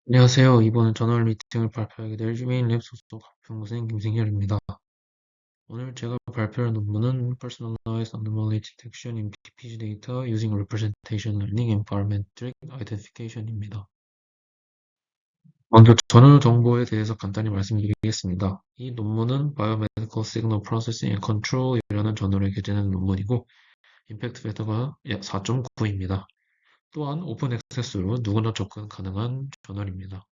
안녕하세요. 이번 저널 미팅을 발표하게 될 휴메인랩 소속 학부생인 김승열입니다. 오늘 제가 발표할 논문은 Personalized Anomaly Detection in PPG Data Using Representation Learning and Parametric Identification입니다. 먼저 저널 정보에 대해서 간단히 말씀드리겠습니다. 이 논문은 Biomedical Signal Processing and Control이라는 저널에 게재된 논문이고 임팩트 팩터가 약 4.9입니다. 또한 오픈 액세스로 누구나 접근 가능한 저널입니다.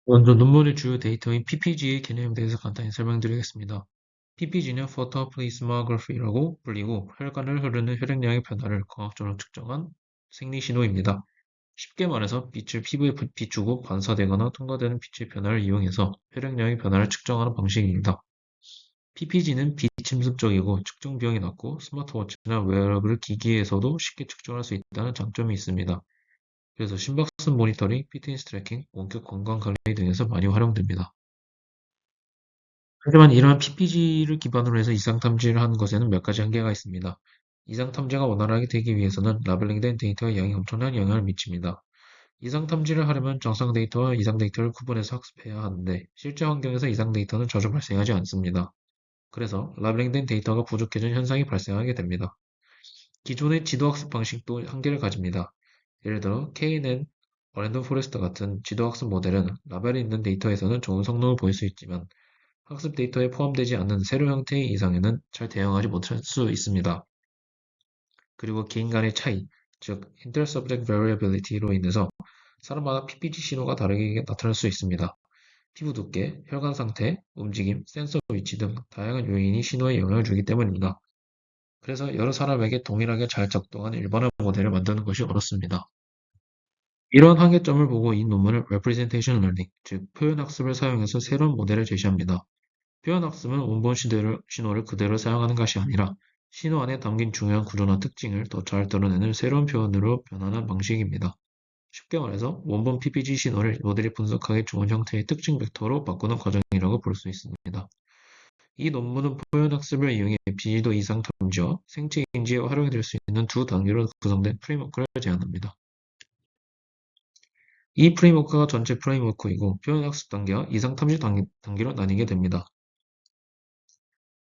먼저 논문의 주요 데이터인 PPG의 개념에 대해서 간단히 설명드리겠습니다. PPG는 Photoplasmography라고 불리고 혈관을 흐르는 혈액량의 변화를 과학적으로 측정한 생리신호입니다. 쉽게 말해서 빛을 피부에 비추고 반사되거나 통과되는 빛의 변화를 이용해서 혈액량의 변화를 측정하는 방식입니다. PPG는 비침습적이고 측정 비용이 낮고 스마트워치나 웨어러블 기기에서도 쉽게 측정할 수 있다는 장점이 있습니다. 그래서 심박수 모니터링, 피트니스 트래킹, 원격 건강 관리 등에서 많이 활용됩니다. 하지만 이러한 PPG를 기반으로 해서 이상 탐지를 하는 것에는 몇 가지 한계가 있습니다. 이상 탐지가 원활하게 되기 위해서는 라벨링된 데이터의 양이 엄청난 영향을 미칩니다. 이상 탐지를 하려면 정상 데이터와 이상 데이터를 구분해서 학습해야 하는데 실제 환경에서 이상 데이터는 자주 발생하지 않습니다. 그래서 라벨링된 데이터가 부족해진 현상이 발생하게 됩니다. 기존의 지도학습 방식도 한계를 가집니다. 예를 들어 KNN, 랜덤 포레스트 같은 지도학습 모델은 라벨이 있는 데이터에서는 좋은 성능을 보일 수 있지만 학습 데이터에 포함되지 않는 세로 형태의 이상에는 잘 대응하지 못할 수 있습니다. 그리고 개인 간의 차이, 즉 Inter-Subject Variability로 인해서 사람마다 PPG 신호가 다르게 나타날 수 있습니다. 피부 두께, 혈관 상태, 움직임, 센서 위치 등 다양한 요인이 신호에 영향을 주기 때문입니다. 그래서 여러 사람에게 동일하게 잘 작동하는 일반화 모델을 만드는 것이 어렵습니다. 이런 한계점을 보고 이 논문은 Representation Learning, 즉 표현 학습을 사용해서 새로운 모델을 제시합니다. 표현 학습은 원본 신호를 그대로 사용하는 것이 아니라 신호 안에 담긴 중요한 구조나 특징을 더 잘 드러내는 새로운 표현으로 변환한 방식입니다. 쉽게 말해서 원본 PPG 신호를 모델이 분석하기 좋은 형태의 특징 벡터로 바꾸는 과정이라고 볼 수 있습니다. 이 논문은 표현 학습을 이용해 비지도 이상 탐지와 생체 인지에 활용이 될 수 있는 두 단계로 구성된 프레임워크를 제안합니다. 이 프레임워크가 전체 프레임워크이고 표현 학습 단계와 이상 탐지 단계로 나뉘게 됩니다.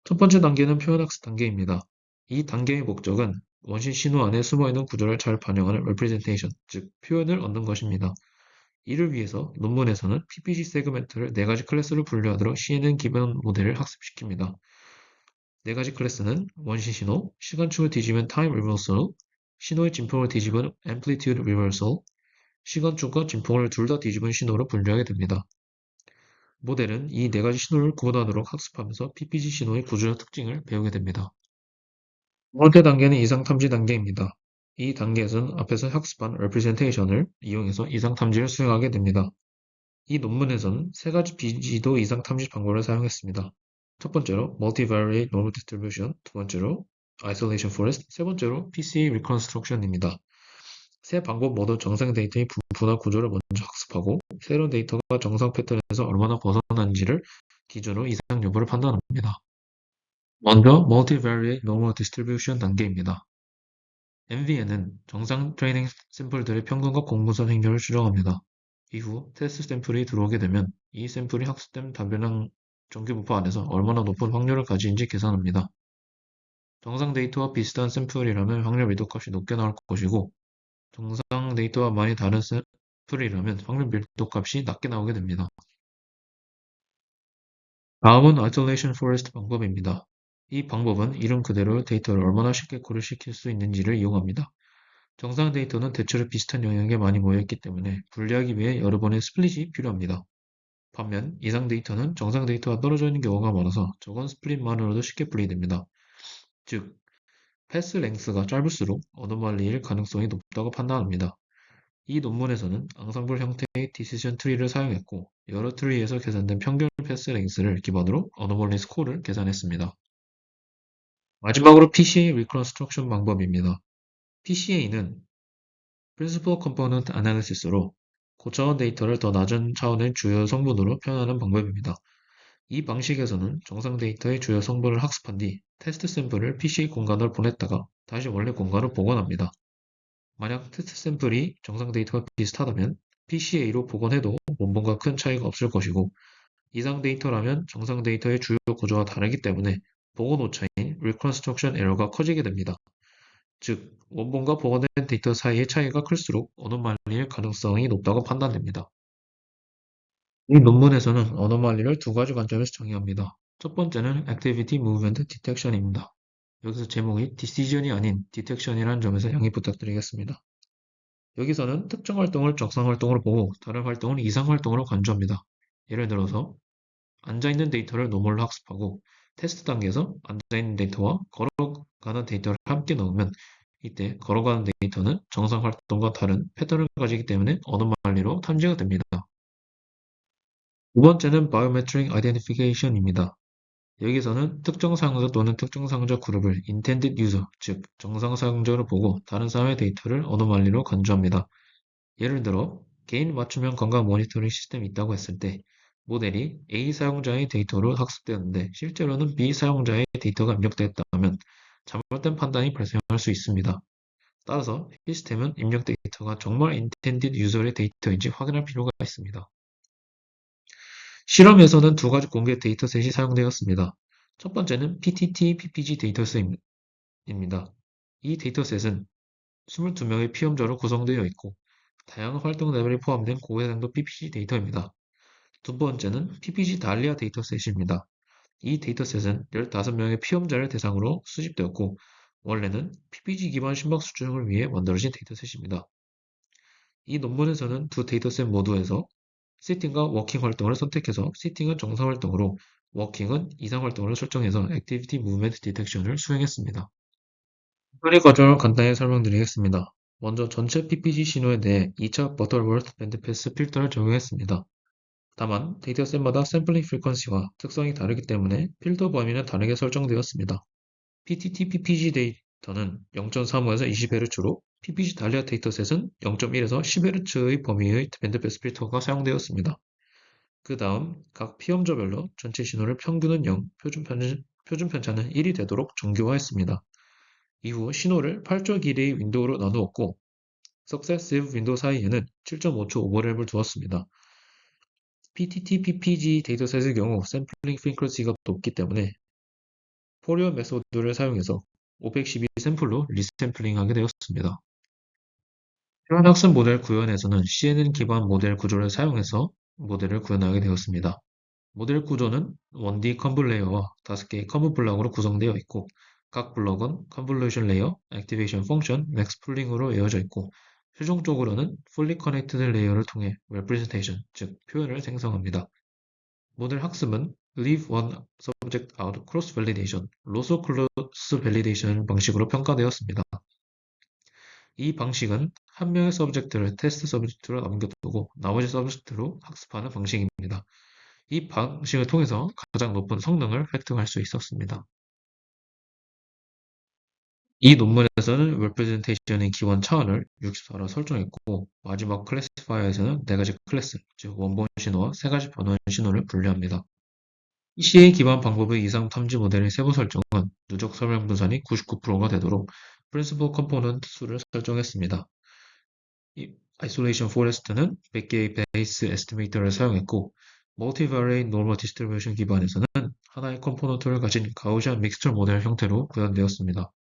첫 번째 단계는 표현학습 단계입니다. 이 단계의 목적은 원신 신호 안에 숨어있는 구조를 잘 반영하는 representation, 즉 표현을 얻는 것입니다. 이를 위해서 논문에서는 PPG 세그멘트를 네 가지 클래스로 분류하도록 CNN 기본 모델을 학습시킵니다. 네 가지 클래스는 원신 신호, 시간축을 뒤집은 time reversal, 신호의 진폭을 뒤집은 amplitude reversal, 시간축과 진폭을 둘 다 뒤집은 신호로 분류하게 됩니다. 모델은 이 네 가지 신호를 구분하도록 학습하면서 PPG 신호의 구조적 특징을 배우게 됩니다. 두 번째 단계는 이상 탐지 단계입니다. 이 단계에서는 앞에서 학습한 representation을 이용해서 이상 탐지를 수행하게 됩니다. 이 논문에서는 세 가지 비지도 이상 탐지 방법을 사용했습니다. 첫 번째로 multivariate normal distribution, 두 번째로 isolation forest, 세 번째로 PCA reconstruction입니다. 세 방법 모두 정상 데이터의 분포나 구조를 먼저 학습하고 새로운 데이터가 정상 패턴에서 얼마나 벗어난지를 기준으로 이상 여부를 판단합니다. 먼저 multivariate normal distribution 단계입니다. MVN은 정상 트레이닝 샘플들의 평균과 공분선 행렬을 추정합니다. 이후 테스트 샘플이 들어오게 되면 이 샘플이 학습된 답변량 정규 부파 안에서 얼마나 높은 확률을 가지는지 계산합니다. 정상 데이터와 비슷한 샘플이라면 확률 밀도값이 높게 나올 것이고 정상 데이터와 많이 다른 샘플이라면 확률 밀도값이 낮게 나오게 됩니다. 다음은 isolation forest 방법입니다. 이 방법은 이름 그대로 데이터를 얼마나 쉽게 고려시킬 수 있는지를 이용합니다. 정상 데이터는 대체로 비슷한 영역에 많이 모여있기 때문에 분리하기 위해 여러 번의 스플릿이 필요합니다. 반면 이상 데이터는 정상 데이터와 떨어져 있는 경우가 많아서 적은 스플릿만으로도 쉽게 분리됩니다. 즉, 패스 랭스가 짧을수록 어노멀리일 가능성이 높다고 판단합니다. 이 논문에서는 앙상블 형태의 디시전 트리를 사용했고 여러 트리에서 계산된 평균 패스 랭스를 기반으로 어노멀리 스코어를 계산했습니다. 마지막으로 PCA 리컨스트럭션 방법입니다. PCA는 Principal Component Analysis로 고차원 데이터를 더 낮은 차원의 주요 성분으로 표현하는 방법입니다. 이 방식에서는 정상 데이터의 주요 성분을 학습한 뒤 테스트 샘플을 PCA 공간으로 보냈다가 다시 원래 공간으로 복원합니다. 만약 테스트 샘플이 정상 데이터와 비슷하다면 PCA로 복원해도 원본과 큰 차이가 없을 것이고, 이상 데이터라면 정상 데이터의 주요 구조와 다르기 때문에 복원 오차인 reconstruction 에러가 커지게 됩니다. 즉, 원본과 복원된 데이터 사이의 차이가 클수록 어노말리일 가능성이 높다고 판단됩니다. 이 논문에서는 어노말리를 두 가지 관점에서 정의합니다. 첫 번째는 Activity Movement Detection입니다. 여기서 제목이 Decision이 아닌 Detection이라는 점에서 양해 부탁드리겠습니다. 여기서는 특정 활동을 정상 활동으로 보고 다른 활동을 이상 활동으로 간주합니다. 예를 들어서 앉아있는 데이터를 노멀로 학습하고 테스트 단계에서 앉아있는 데이터와 걸어가는 데이터를 함께 넣으면 이때 걸어가는 데이터는 정상 활동과 다른 패턴을 가지기 때문에 어노말리로 탐지가 됩니다. 두 번째는 Biometric Identification입니다. 여기서는 특정 사용자 또는 특정 사용자 그룹을 Intended User, 즉 정상 사용자로 보고 다른 사람의 데이터를 어노말리로 간주합니다. 예를 들어 개인 맞춤형 건강 모니터링 시스템이 있다고 했을 때 모델이 A 사용자의 데이터로 학습되었는데 실제로는 B 사용자의 데이터가 입력되었다면 잘못된 판단이 발생할 수 있습니다. 따라서 시스템은 입력 데이터가 정말 intended user의 데이터인지 확인할 필요가 있습니다. 실험에서는 두 가지 공개 데이터셋이 사용되었습니다. 첫 번째는 PTT-PPG 데이터셋입니다. 이 데이터셋은 22명의 피험자로 구성되어 있고 다양한 활동 레벨이 포함된 고해상도 PPG 데이터입니다. 두 번째는 PPG 달리아 데이터셋입니다. 이 데이터셋은 15명의 피험자를 대상으로 수집되었고 원래는 PPG 기반 심박 수준을 위해 만들어진 데이터셋입니다. 이 논문에서는 두 데이터셋 모두에서 시팅과 워킹 활동을 선택해서 시팅은 정상 활동으로 워킹은 이상 활동으로 설정해서 액티비티 무브멘트 디텍션을 수행했습니다. 처리 과정을 간단히 설명드리겠습니다. 먼저 전체 PPG 신호에 대해 2차 버터월트 밴드패스 필터를 적용했습니다. 다만 데이터셋마다 샘플링 프리퀀시와 특성이 다르기 때문에 필터 범위는 다르게 설정되었습니다. PTT PPG 데이터는 0.35에서 20Hz로 PPG 달리아 데이터셋은 0.1에서 10Hz의 범위의 밴드패스 필터가 사용되었습니다. 그 다음 각 피험자별로 전체 신호를 평균은 0, 표준 편차는 1이 되도록 정교화했습니다. 이후 신호를 8조 길이의 윈도우로 나누었고 Successive 윈도우 사이에는 7.5초 오버랩을 두었습니다. PTT PPG 데이터셋의 경우 샘플링 프리퀀시가 높기 때문에 포리어 메소드를 사용해서 512 샘플로 리샘플링하게 되었습니다. 표현 학습 모델 구현에서는 CNN 기반 모델 구조를 사용해서 모델을 구현하게 되었습니다. 모델 구조는 1D 컨볼 레이어와 5개의 컨볼 블럭으로 구성되어 있고 각 블럭은 컨볼루션 레이어, 액티베이션 펑션, 맥스 풀링으로 이어져 있고 최종적으로는 fully connected 레이어를 통해 representation, 즉 표현을 생성합니다. 모델 학습은 leave one subject out cross validation, loss cross validation 방식으로 평가되었습니다. 이 방식은 한 명의 서브젝트를 테스트 서브젝트로 남겨두고 나머지 서브젝트로 학습하는 방식입니다. 이 방식을 통해서 가장 높은 성능을 획득할 수 있었습니다. 이 논문에서는 representation의 기본 차원을 64로 설정했고 마지막 클래시파이어에서는 4가지 클래스, 즉 원본 신호와 3가지 변환 신호를 분류합니다. PCA 기반 방법의 이상 탐지 모델의 세부 설정은 누적 설명 분산이 99%가 되도록 principal component 수를 설정했습니다. 이 isolation forest는 100개의 베이스 에스티메이터를 사용했고 multivariate normal distribution 기반에서는 하나의 컴포넌트를 가진 가우시안 믹스처 모델 형태로 구현되었습니다.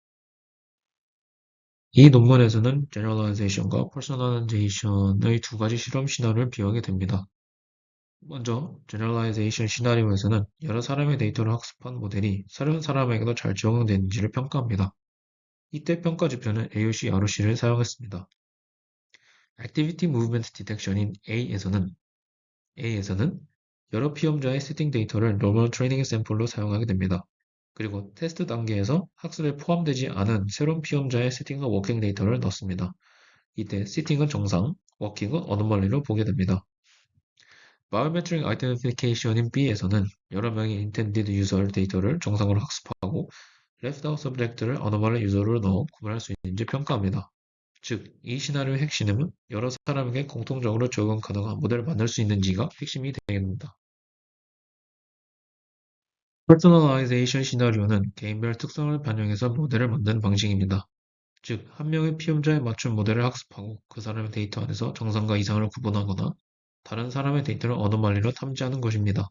이 논문에서는 generalization과 personalization의 두 가지 실험 시나리오를 비교하게 됩니다. 먼저 generalization 시나리오에서는 여러 사람의 데이터를 학습한 모델이 다른 사람에게도 잘 적용되는지를 평가합니다. 이때 평가 지표는 AUC, ROC를 사용했습니다. Activity Movement Detection인 A에서는 여러 피험자의 세팅 데이터를 normal 트레이닝 샘플로 사용하게 됩니다. 그리고 테스트 단계에서 학습에 포함되지 않은 새로운 피험자의 세팅과 워킹 데이터를 넣습니다. 이때 세팅은 정상, 워킹은 어노멀리로 보게 됩니다. Biometric Identification인 B에서는 여러 명의 intended user 데이터를 정상으로 학습하고 left out subject를 anomaly user로 넣어 구분할 수 있는지 평가합니다. 즉, 이 시나리오의 핵심은 여러 사람에게 공통적으로 적용 가능한 모델을 만들 수 있는지가 핵심이 되겠습니다. Personalization 시나리오는 개인별 특성을 반영해서 모델을 만드는 방식입니다. 즉, 한 명의 피험자에 맞춘 모델을 학습하고 그 사람의 데이터 안에서 정상과 이상을 구분하거나 다른 사람의 데이터를 어노말리로 탐지하는 것입니다.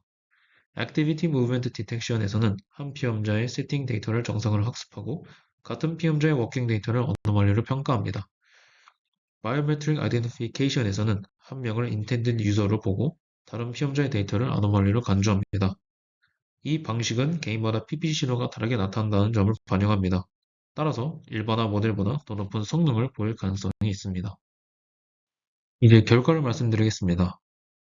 Activity Movement Detection에서는 한 피험자의 세팅 데이터를 정상으로 학습하고 같은 피험자의 워킹 데이터를 어노멀리로 평가합니다. Biometric Identification에서는 한 명을 Intended User로 보고 다른 피험자의 데이터를 아노멀리로 간주합니다. 이 방식은 개인마다 PPG 신호가 다르게 나타난다는 점을 반영합니다. 따라서 일반화 모델보다 더 높은 성능을 보일 가능성이 있습니다. 이제 결과를 말씀드리겠습니다.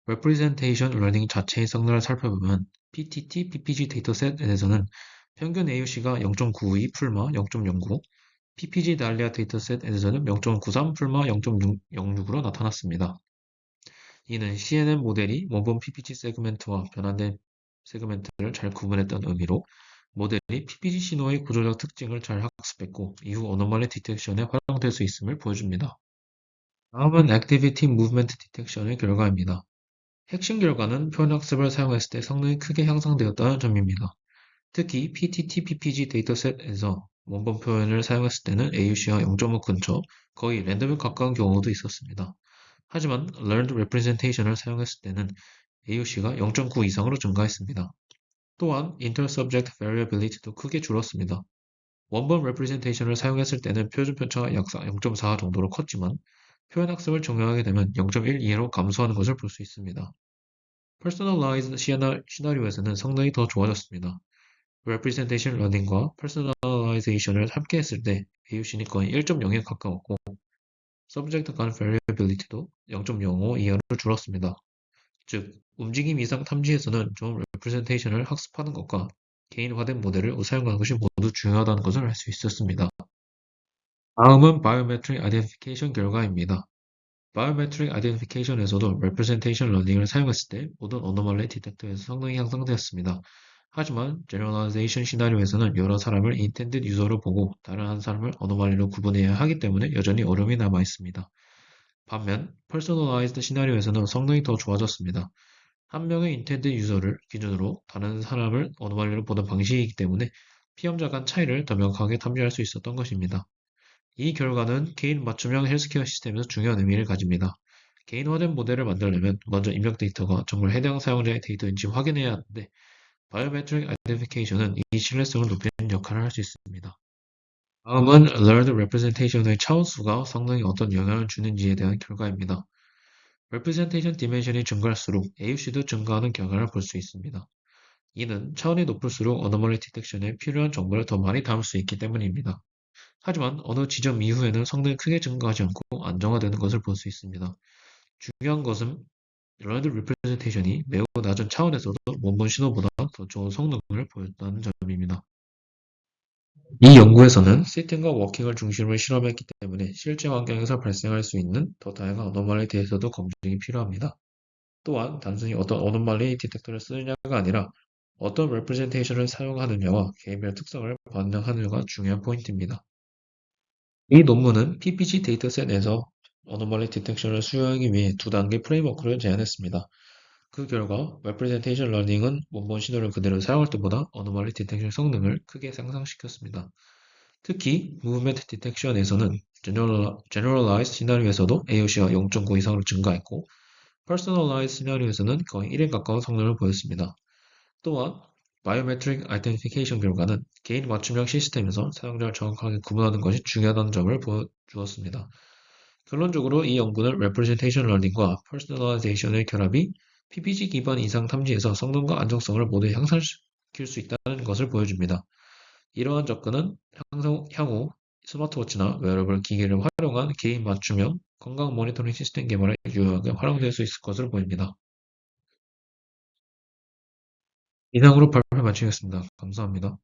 Representation Learning 자체의 성능을 살펴보면 PTT, PPG 데이터셋에서는 평균 AUC가 0.92 풀마 0.09, PPG 달리아 데이터셋에서는 0.93 풀마 0.06으로 나타났습니다. 이는 CNN 모델이 원본 PPG 세그멘트와 변환된 세그멘트를 잘 구분했다는 의미로 모델이 PPG 신호의 구조적 특징을 잘 학습했고 이후 어노멀리 디텍션에 활용될 수 있음을 보여줍니다. 다음은 Activity Movement Detection의 결과입니다. 핵심 결과는 표현학습을 사용했을 때 성능이 크게 향상되었다는 점입니다. 특히 PTT, PPG 데이터셋에서 원본 표현을 사용했을 때는 AUC와 0.5 근처, 거의 랜덤에 가까운 경우도 있었습니다. 하지만 Learned Representation을 사용했을 때는 AUC가 0.9 이상으로 증가했습니다. 또한 Inter-Subject Variability도 크게 줄었습니다. 원본 Representation을 사용했을 때는 표준 편차가 약 0.4 정도로 컸지만 표현학습을 적용하게 되면 0.1 이하로 감소하는 것을 볼 수 있습니다. Personalized 시나리오에서는 성능이 더 좋아졌습니다. Representation Learning과 Personalization을 함께 했을 때 AUC는 거의 1.0에 가까웠고 Subject 간 Variability도 0.05 이하로 줄었습니다. 즉, 움직임 이상 탐지에서는 좋은 Representation을 학습하는 것과 개인화된 모델을 사용하는 것이 모두 중요하다는 것을 알 수 있었습니다. 다음은 Biometric Identification 결과입니다. Biometric Identification에서도 Representation Learning을 사용했을 때 모든 Anomaly Detector에서 성능이 향상되었습니다. 하지만 Generalization 시나리오에서는 여러 사람을 Intended User로 보고 다른 한 사람을 Anomaly로 구분해야 하기 때문에 여전히 어려움이 남아 있습니다. 반면 Personalized 시나리오에서는 성능이 더 좋아졌습니다. 한 명의 Intended User를 기준으로 다른 사람을 Anomaly로 보는 방식이기 때문에 피험자 간 차이를 더 명확하게 탐지할 수 있었던 것입니다. 이 결과는 개인 맞춤형 헬스케어 시스템에서 중요한 의미를 가집니다. 개인화된 모델을 만들려면 먼저 입력 데이터가 정말 해당 사용자의 데이터인지 확인해야 하는데 바이오메트릭 아이덴티피케이션은 이 신뢰성을 높이는 역할을 할 수 있습니다. 다음은 Learned Representation의 차원수가 성능에 어떤 영향을 주는지에 대한 결과입니다. Representation 디멘션이 증가할수록 AUC도 증가하는 경향을 볼 수 있습니다. 이는 차원이 높을수록 어노멀리 디텍션에 필요한 정보를 더 많이 담을 수 있기 때문입니다. 하지만 어느 지점 이후에는 성능이 크게 증가하지 않고 안정화되는 것을 볼 수 있습니다. 중요한 것은 Learned Representation이 매우 낮은 차원에서도 원본 신호보다 더 좋은 성능을 보였다는 점입니다. 이 연구에서는 시팅과 워킹을 중심으로 실험했기 때문에 실제 환경에서 발생할 수 있는 더 다양한 어노멀리에 대해서도 검증이 필요합니다. 또한 단순히 어떤 어노멀리 디텍터를 쓰느냐가 아니라 어떤 레프레젠테이션을 사용하느냐와 개인별 특성을 반영하느냐가 중요한 포인트입니다. 이 논문은 PPG 데이터셋에서 어노멀리 디텍션을 수용하기 위해 두 단계 프레임워크를 제안했습니다. 그 결과 Representation Learning은 원본 신호를 그대로 사용할 때보다 어노멀리 디텍션 성능을 크게 향상시켰습니다. 특히 Movement Detection에서는 Generalized 시나리오에서도 AOC가 0.9 이상으로 증가했고 Personalized 시나리오에서는 거의 1에 가까운 성능을 보였습니다. 또한 Biometric Identification 결과는 개인 맞춤형 시스템에서 사용자를 정확하게 구분하는 것이 중요하다는 점을 보여주었습니다. 결론적으로 이 연구는 Representation Learning과 Personalization의 결합이 PPG 기반 이상 탐지에서 성능과 안정성을 모두 향상시킬 수 있다는 것을 보여줍니다. 이러한 접근은 향후 스마트워치나 웨어러블 기기를 활용한 개인 맞춤형 건강 모니터링 시스템 개발에 유용하게 활용될 수 있을 것으로 보입니다. 이상으로 발표 마치겠습니다. 감사합니다.